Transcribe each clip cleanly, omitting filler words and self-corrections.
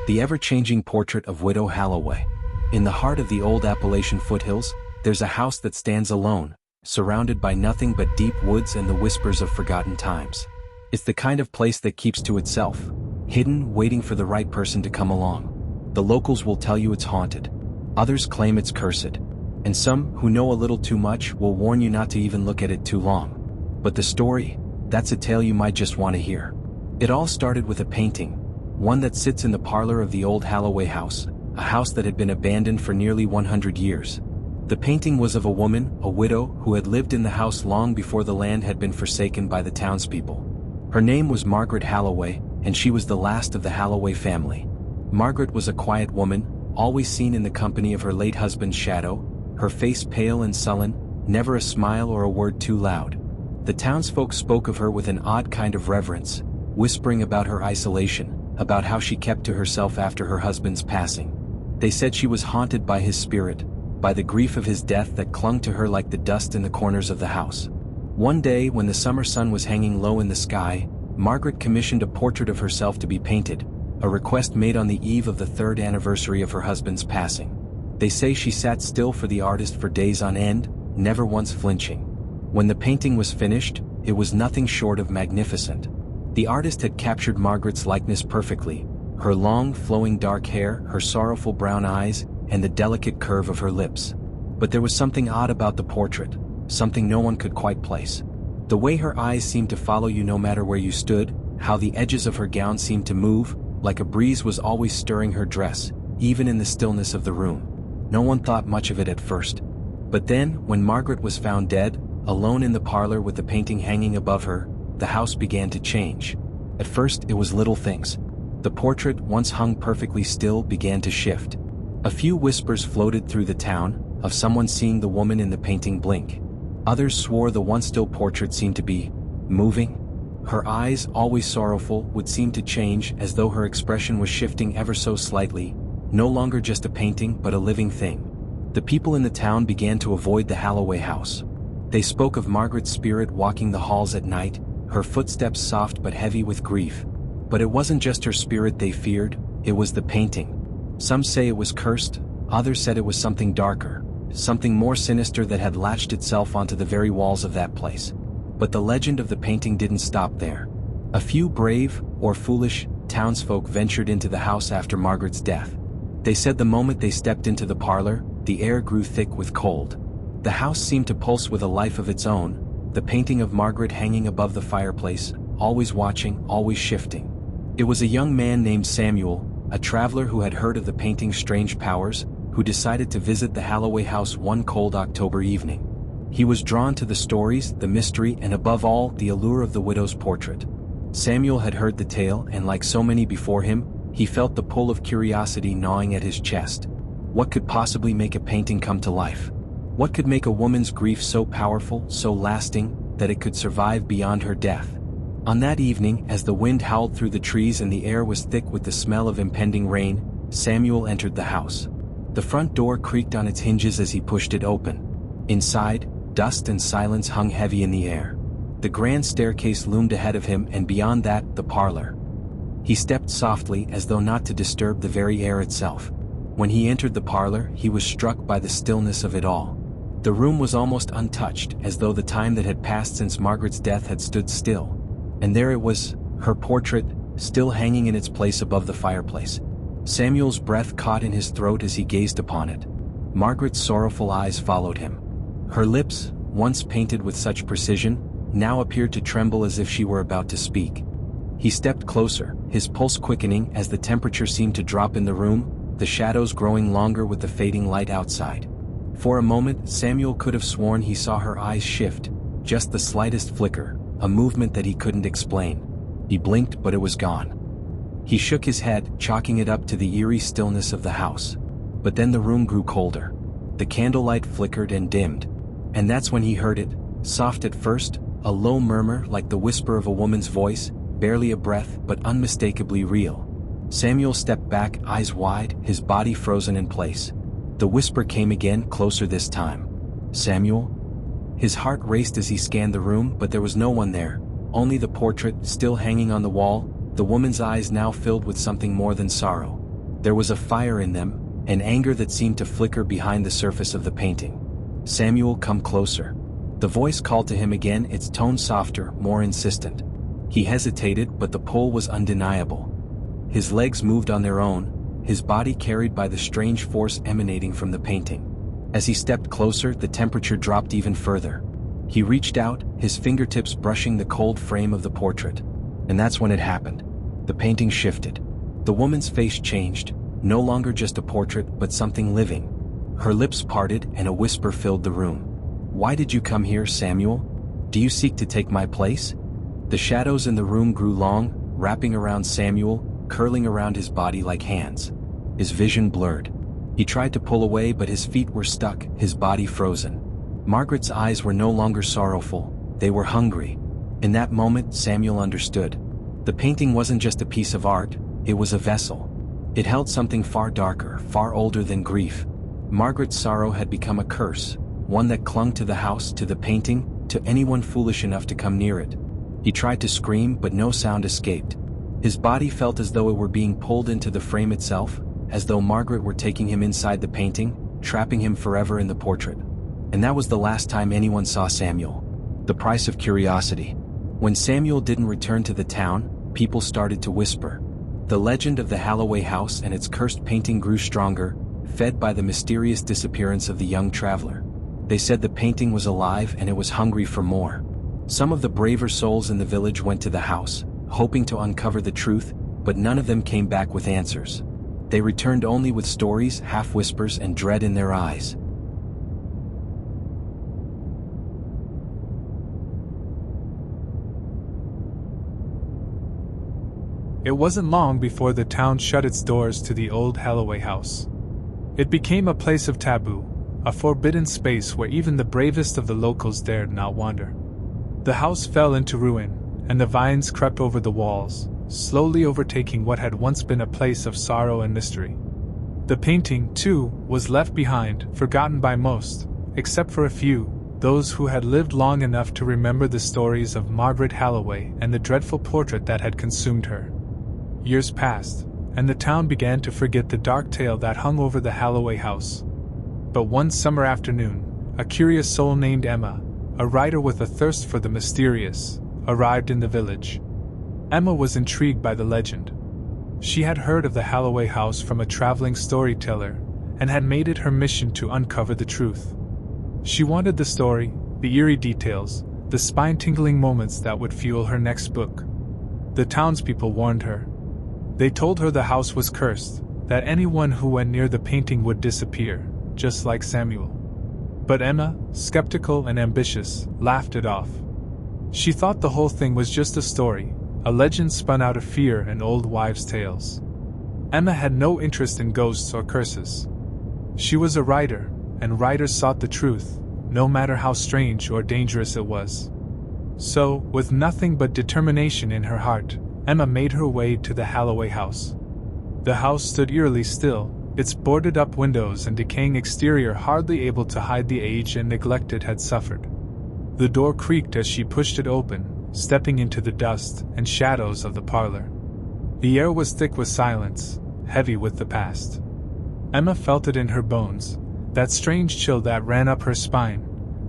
the ever-changing portrait of Widow Halloway. In the heart of the old Appalachian foothills, there's a house that stands alone, surrounded by nothing but deep woods and the whispers of forgotten times. It's the kind of place that keeps to itself, hidden, waiting for the right person to come along. The locals will tell you it's haunted. Others claim it's cursed. And some, who know a little too much, will warn you not to even look at it too long. But the story, that's a tale you might just want to hear. It all started with a painting, one that sits in the parlor of the old Halloway house, a house that had been abandoned for nearly 100 years. The painting was of a woman, a widow, who had lived in the house long before the land had been forsaken by the townspeople. Her name was Margaret Halloway, and she was the last of the Halloway family. Margaret was a quiet woman, always seen in the company of her late husband's shadow, her face pale and sullen, never a smile or a word too loud. The townsfolk spoke of her with an odd kind of reverence, whispering about her isolation, about how she kept to herself after her husband's passing. They said she was haunted by his spirit, by the grief of his death that clung to her like the dust in the corners of the house. One day, when the summer sun was hanging low in the sky, Margaret commissioned a portrait of herself to be painted, a request made on the eve of the 3rd anniversary of her husband's passing. They say she sat still for the artist for days on end, never once flinching. When the painting was finished, it was nothing short of magnificent. The artist had captured Margaret's likeness perfectly, her long, flowing dark hair, her sorrowful brown eyes, and the delicate curve of her lips. But there was something odd about the portrait, something no one could quite place. The way her eyes seemed to follow you no matter where you stood, how the edges of her gown seemed to move, like a breeze was always stirring her dress, even in the stillness of the room. No one thought much of it at first. But then, when Margaret was found dead, alone in the parlor with the painting hanging above her, the house began to change. At first, it was little things. The portrait, once hung perfectly still, began to shift. A few whispers floated through the town, of someone seeing the woman in the painting blink. Others swore the once still portrait seemed to be moving. Her eyes, always sorrowful, would seem to change, as though her expression was shifting ever so slightly, no longer just a painting but a living thing. The people in the town began to avoid the Halloway house. They spoke of Margaret's spirit walking the halls at night, her footsteps soft but heavy with grief. But it wasn't just her spirit they feared, it was the painting. Some say it was cursed, others said it was something darker, something more sinister that had latched itself onto the very walls of that place. But the legend of the painting didn't stop there. A few brave, or foolish, townsfolk ventured into the house after Margaret's death. They said the moment they stepped into the parlor, the air grew thick with cold. The house seemed to pulse with a life of its own, the painting of Margaret hanging above the fireplace, always watching, always shifting. It was a young man named Samuel, a traveler who had heard of the painting's strange powers, who decided to visit the Halloway house one cold October evening. He was drawn to the stories, the mystery, and above all, the allure of the widow's portrait. Samuel had heard the tale, and like so many before him, he felt the pull of curiosity gnawing at his chest. What could possibly make a painting come to life? What could make a woman's grief so powerful, so lasting, that it could survive beyond her death? On that evening, as the wind howled through the trees and the air was thick with the smell of impending rain, Samuel entered the house. The front door creaked on its hinges as he pushed it open. Inside, dust and silence hung heavy in the air. The grand staircase loomed ahead of him, and beyond that, the parlor. He stepped softly, as though not to disturb the very air itself. When he entered the parlor, he was struck by the stillness of it all. The room was almost untouched, as though the time that had passed since Margaret's death had stood still. And there it was, her portrait, still hanging in its place above the fireplace. Samuel's breath caught in his throat as he gazed upon it. Margaret's sorrowful eyes followed him. Her lips, once painted with such precision, now appeared to tremble as if she were about to speak. He stepped closer, his pulse quickening as the temperature seemed to drop in the room, the shadows growing longer with the fading light outside. For a moment, Samuel could have sworn he saw her eyes shift, just the slightest flicker, a movement that he couldn't explain. He blinked, but it was gone. He shook his head, chalking it up to the eerie stillness of the house. But then the room grew colder. The candlelight flickered and dimmed. And that's when he heard it, soft at first, a low murmur like the whisper of a woman's voice, barely a breath but unmistakably real. Samuel stepped back, eyes wide, his body frozen in place. The whisper came again, closer this time. "Samuel?" His heart raced as he scanned the room, but there was no one there, only the portrait, still hanging on the wall, the woman's eyes now filled with something more than sorrow. There was a fire in them, an anger that seemed to flicker behind the surface of the painting. "Samuel, come closer." The voice called to him again, its tone softer, more insistent. He hesitated, but the pull was undeniable. His legs moved on their own, his body carried by the strange force emanating from the painting. As he stepped closer, the temperature dropped even further. He reached out, his fingertips brushing the cold frame of the portrait. And that's when it happened. The painting shifted. The woman's face changed, no longer just a portrait but something living. Her lips parted and a whisper filled the room. "Why did you come here, Samuel? Do you seek to take my place?" The shadows in the room grew long, wrapping around Samuel, curling around his body like hands. His vision blurred. He tried to pull away, but his feet were stuck, his body frozen. Margaret's eyes were no longer sorrowful, they were hungry. In that moment, Samuel understood. The painting wasn't just a piece of art, it was a vessel. It held something far darker, far older than grief. Margaret's sorrow had become a curse, one that clung to the house, to the painting, to anyone foolish enough to come near it. He tried to scream, but no sound escaped. His body felt as though it were being pulled into the frame itself, as though Margaret were taking him inside the painting, trapping him forever in the portrait. And that was the last time anyone saw Samuel. The price of curiosity. When Samuel didn't return to the town, people started to whisper. The legend of the Holloway house and its cursed painting grew stronger, fed by the mysterious disappearance of the young traveler. They said the painting was alive and it was hungry for more. Some of the braver souls in the village went to the house, hoping to uncover the truth, but none of them came back with answers. They returned only with stories, half-whispers, and dread in their eyes. It wasn't long before the town shut its doors to the old Holloway house. It became a place of taboo, a forbidden space where even the bravest of the locals dared not wander. The house fell into ruin, and the vines crept over the walls, slowly overtaking what had once been a place of sorrow and mystery. The painting, too, was left behind, forgotten by most, except for a few, those who had lived long enough to remember the stories of Margaret Holloway and the dreadful portrait that had consumed her. Years passed, and the town began to forget the dark tale that hung over the Holloway house. But one summer afternoon, a curious soul named Emma, a writer with a thirst for the mysterious, arrived in the village. Emma was intrigued by the legend. She had heard of the Holloway house from a traveling storyteller, and had made it her mission to uncover the truth. She wanted the story, the eerie details, the spine-tingling moments that would fuel her next book. The townspeople warned her. They told her the house was cursed, that anyone who went near the painting would disappear, just like Samuel. But Emma, skeptical and ambitious, laughed it off. She thought the whole thing was just a story, a legend spun out of fear and old wives' tales. Emma had no interest in ghosts or curses. She was a writer, and writers sought the truth, no matter how strange or dangerous it was. So, with nothing but determination in her heart, Emma made her way to the Holloway house. The house stood eerily still, its boarded-up windows and decaying exterior hardly able to hide the age and neglect it had suffered. The door creaked as she pushed it open, stepping into the dust and shadows of the parlor. The air was thick with silence, heavy with the past. Emma felt it in her bones, that strange chill that ran up her spine,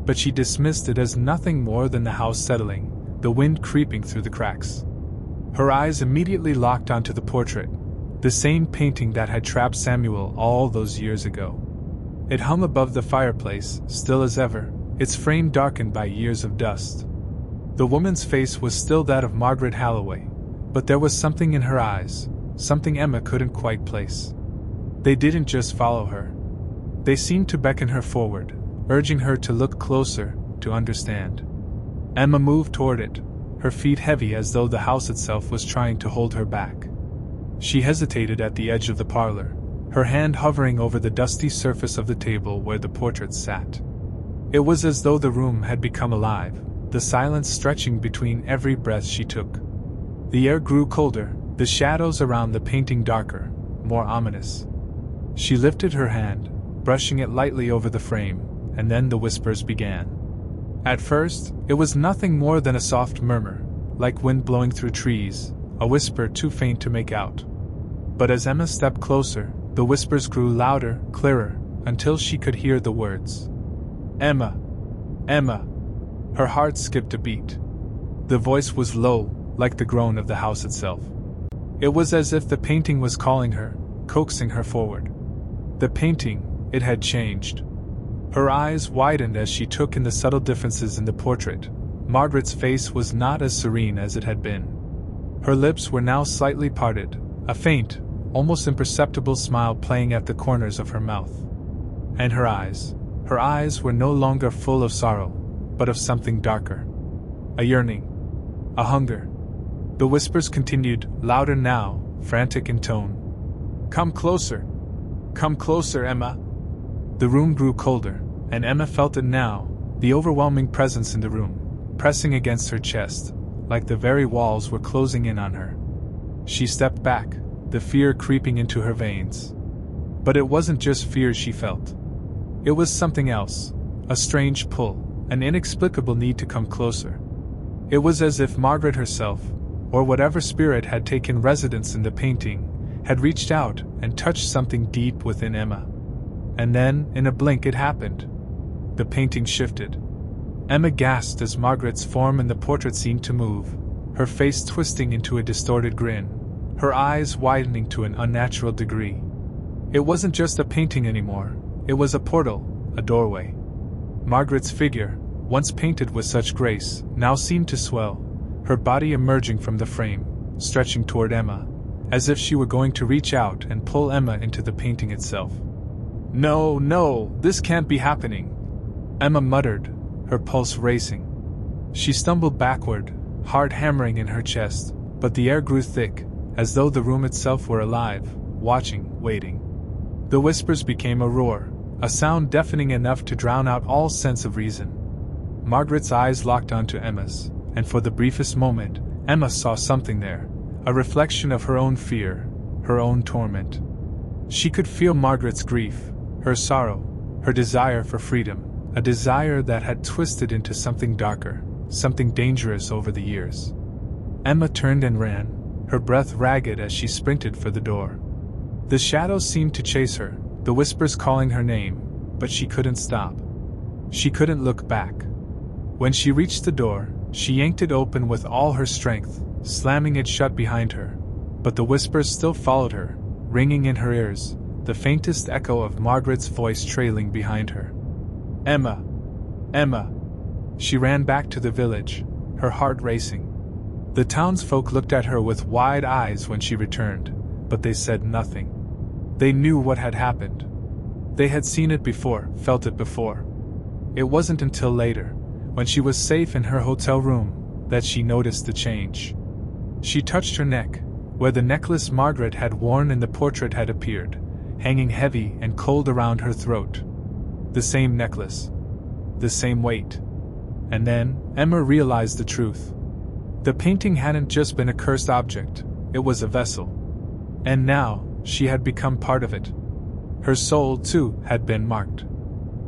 but she dismissed it as nothing more than the house settling, the wind creeping through the cracks. Her eyes immediately locked onto the portrait, the same painting that had trapped Samuel all those years ago. It hung above the fireplace, still as ever, its frame darkened by years of dust. The woman's face was still that of Margaret Holloway, but there was something in her eyes, something Emma couldn't quite place. They didn't just follow her. They seemed to beckon her forward, urging her to look closer, to understand. Emma moved toward it, her feet heavy as though the house itself was trying to hold her back. She hesitated at the edge of the parlor, her hand hovering over the dusty surface of the table where the portrait sat. It was as though the room had become alive, the silence stretching between every breath she took. The air grew colder, the shadows around the painting darker, more ominous. She lifted her hand, brushing it lightly over the frame, and then the whispers began. At first, it was nothing more than a soft murmur, like wind blowing through trees, a whisper too faint to make out. But as Emma stepped closer, The whispers grew louder, clearer, until she could hear the words. Emma! Emma! Her heart skipped a beat. The voice was low, like the groan of the house itself. It was as if the painting was calling her, coaxing her forward. The painting, it had changed. Her eyes widened as she took in the subtle differences in the portrait. Margaret's face was not as serene as it had been. Her lips were now slightly parted, a faint, almost imperceptible smile playing at the corners of her mouth. And her eyes were no longer full of sorrow, but of something darker. A yearning. A hunger. The whispers continued, louder now, frantic in tone. Come closer! Come closer, Emma! The room grew colder, and Emma felt it now, the overwhelming presence in the room, pressing against her chest, like the very walls were closing in on her. She stepped back, the fear creeping into her veins. But it wasn't just fear she felt. It was something else, a strange pull, an inexplicable need to come closer. It was as if Margaret herself, or whatever spirit had taken residence in the painting, had reached out and touched something deep within Emma. And then, in a blink, it happened. The painting shifted. Emma gasped as Margaret's form in the portrait seemed to move, her face twisting into a distorted grin, her eyes widening to an unnatural degree. It wasn't just a painting anymore, it was a portal, a doorway. Margaret's figure, once painted with such grace, now seemed to swell, her body emerging from the frame, stretching toward Emma, as if she were going to reach out and pull Emma into the painting itself. No, no, this can't be happening, Emma muttered, her pulse racing. She stumbled backward, heart hammering in her chest, but the air grew thick, as though the room itself were alive, watching, waiting. The whispers became a roar, a sound deafening enough to drown out all sense of reason. Margaret's eyes locked onto Emma's, and for the briefest moment, Emma saw something there, a reflection of her own fear, her own torment. She could feel Margaret's grief, her sorrow, her desire for freedom, a desire that had twisted into something darker, something dangerous over the years. Emma turned and ran, her breath ragged as she sprinted for the door. The shadows seemed to chase her, the whispers calling her name, but she couldn't stop. She couldn't look back. When she reached the door, she yanked it open with all her strength, slamming it shut behind her, but the whispers still followed her, ringing in her ears, the faintest echo of Margaret's voice trailing behind her. Emma! Emma! She ran back to the village, her heart racing. The townsfolk looked at her with wide eyes when she returned, but they said nothing. They knew what had happened. They had seen it before, felt it before. It wasn't until later, when she was safe in her hotel room, that she noticed the change. She touched her neck, where the necklace Margaret had worn in the portrait had appeared, hanging heavy and cold around her throat. The same necklace. The same weight. And then, Emma realized the truth. The painting hadn't just been a cursed object, it was a vessel. And now, she had become part of it. Her soul, too, had been marked.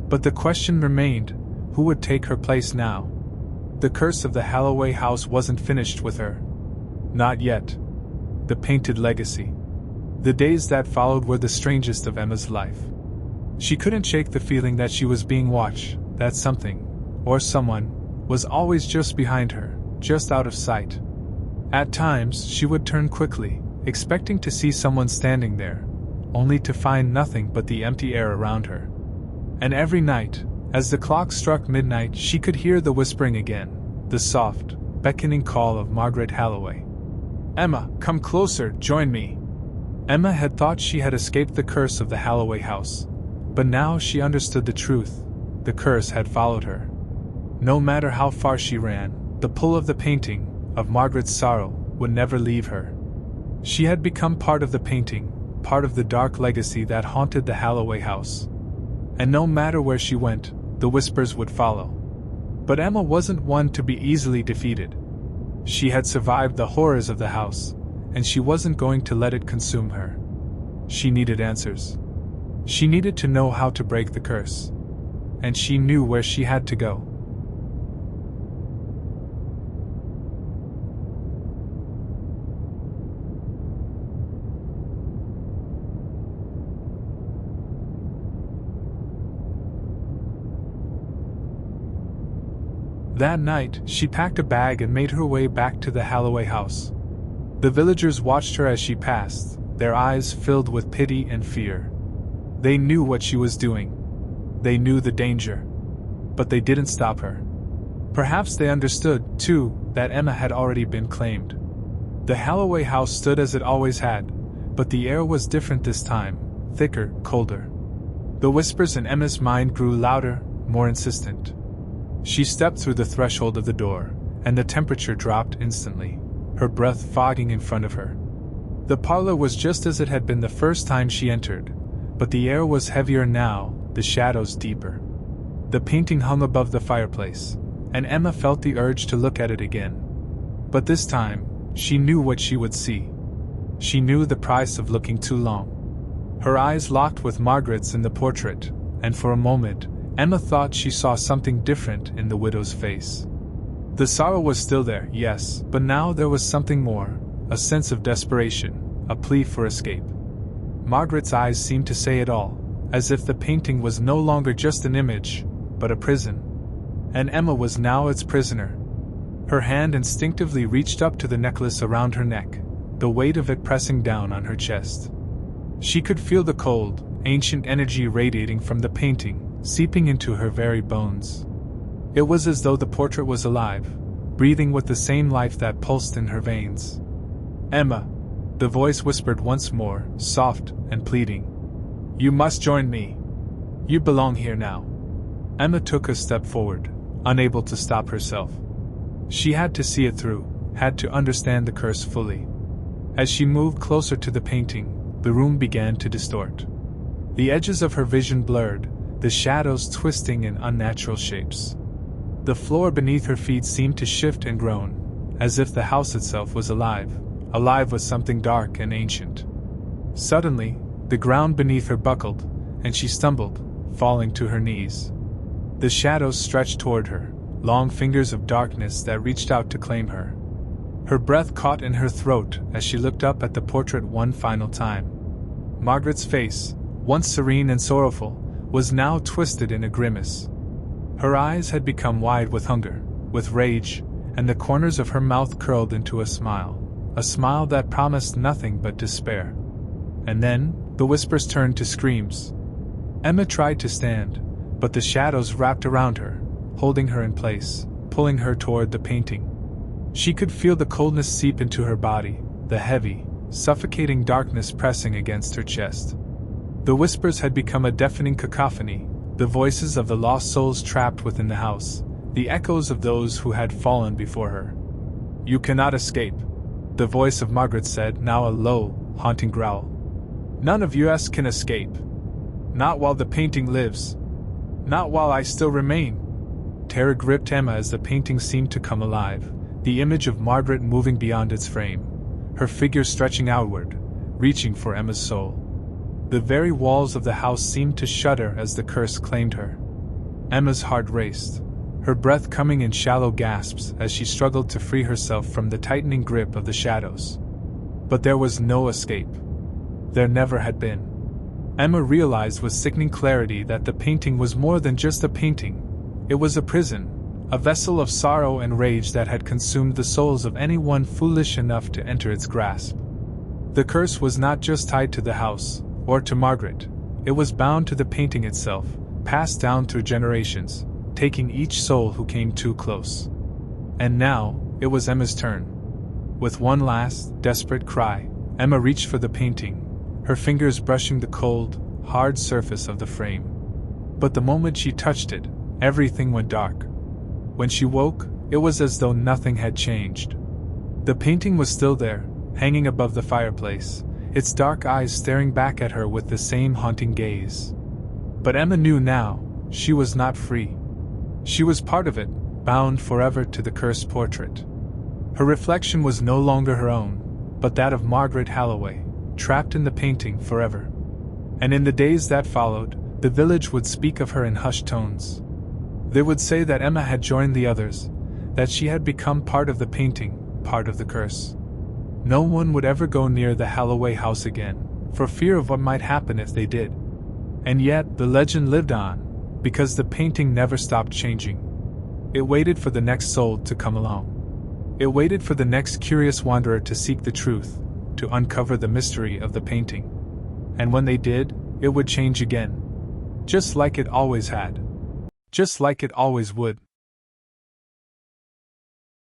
But the question remained, who would take her place now? The curse of the Holloway house wasn't finished with her. Not yet. The painted legacy. The days that followed were the strangest of Emma's life. She couldn't shake the feeling that she was being watched, that something, or someone, was always just behind her, just out of sight. At times, she would turn quickly, expecting to see someone standing there, only to find nothing but the empty air around her. And every night, as the clock struck midnight, she could hear the whispering again, the soft, beckoning call of Margaret Holloway. Emma, come closer, join me. Emma had thought she had escaped the curse of the Holloway house, but now she understood the truth. The curse had followed her. No matter how far she ran, the pull of the painting, of Margaret's sorrow, would never leave her. She had become part of the painting, part of the dark legacy that haunted the Holloway house. And no matter where she went, the whispers would follow. But Emma wasn't one to be easily defeated. She had survived the horrors of the house, and she wasn't going to let it consume her. She needed answers. She needed to know how to break the curse. And she knew where she had to go. That night, she packed a bag and made her way back to the Halloway house. The villagers watched her as she passed, their eyes filled with pity and fear. They knew what she was doing. They knew the danger. But they didn't stop her. Perhaps they understood, too, that Emma had already been claimed. The Halloway house stood as it always had, but the air was different this time, thicker, colder. The whispers in Emma's mind grew louder, more insistent. She stepped through the threshold of the door, and the temperature dropped instantly, her breath fogging in front of her. The parlor was just as it had been the first time she entered, but the air was heavier now, the shadows deeper. The painting hung above the fireplace, and Emma felt the urge to look at it again. But this time, she knew what she would see. She knew the price of looking too long. Her eyes locked with Margaret's in the portrait, and for a moment, Emma thought she saw something different in the widow's face. The sorrow was still there, yes, but now there was something more, a sense of desperation, a plea for escape. Margaret's eyes seemed to say it all, as if the painting was no longer just an image, but a prison. And Emma was now its prisoner. Her hand instinctively reached up to the necklace around her neck, the weight of it pressing down on her chest. She could feel the cold, ancient energy radiating from the painting, seeping into her very bones. It was as though the portrait was alive, breathing with the same life that pulsed in her veins. "Emma," the voice whispered once more, soft and pleading. "You must join me. You belong here now." Emma took a step forward, unable to stop herself. She had to see it through, had to understand the curse fully. As she moved closer to the painting, the room began to distort. The edges of her vision blurred, the shadows twisting in unnatural shapes. The floor beneath her feet seemed to shift and groan, as if the house itself was alive with something dark and ancient. Suddenly, the ground beneath her buckled, and she stumbled, falling to her knees. The shadows stretched toward her, long fingers of darkness that reached out to claim her. Her breath caught in her throat as she looked up at the portrait one final time. Margaret's face, once serene and sorrowful, was now twisted in a grimace. Her eyes had become wide with hunger, with rage, and the corners of her mouth curled into a smile that promised nothing but despair. And then, the whispers turned to screams. Emma tried to stand, but the shadows wrapped around her, holding her in place, pulling her toward the painting. She could feel the coldness seep into her body, the heavy, suffocating darkness pressing against her chest. The whispers had become a deafening cacophony, the voices of the lost souls trapped within the house, the echoes of those who had fallen before her. "You cannot escape," the voice of Margaret said, now a low, haunting growl. "None of us can escape. Not while the painting lives. Not while I still remain." Terror gripped Emma as the painting seemed to come alive, the image of Margaret moving beyond its frame, her figure stretching outward, reaching for Emma's soul. The very walls of the house seemed to shudder as the curse claimed her. Emma's heart raced, her breath coming in shallow gasps as she struggled to free herself from the tightening grip of the shadows. But there was no escape. There never had been. Emma realized with sickening clarity that the painting was more than just a painting. It was a prison, a vessel of sorrow and rage that had consumed the souls of anyone foolish enough to enter its grasp. The curse was not just tied to the house, or to Margaret. It was bound to the painting itself, passed down through generations, taking each soul who came too close. And now, it was Emma's turn. With one last, desperate cry, Emma reached for the painting, her fingers brushing the cold, hard surface of the frame. But the moment she touched it, everything went dark. When she woke, it was as though nothing had changed. The painting was still there, hanging above the fireplace, its dark eyes staring back at her with the same haunting gaze. But Emma knew now, she was not free. She was part of it, bound forever to the cursed portrait. Her reflection was no longer her own, but that of Margaret Halloway, trapped in the painting forever. And in the days that followed, the village would speak of her in hushed tones. They would say that Emma had joined the others, that she had become part of the painting, part of the curse. No one would ever go near the Halloway house again, for fear of what might happen if they did. And yet, the legend lived on, because the painting never stopped changing. It waited for the next soul to come along. It waited for the next curious wanderer to seek the truth, to uncover the mystery of the painting. And when they did, it would change again. Just like it always had. Just like it always would.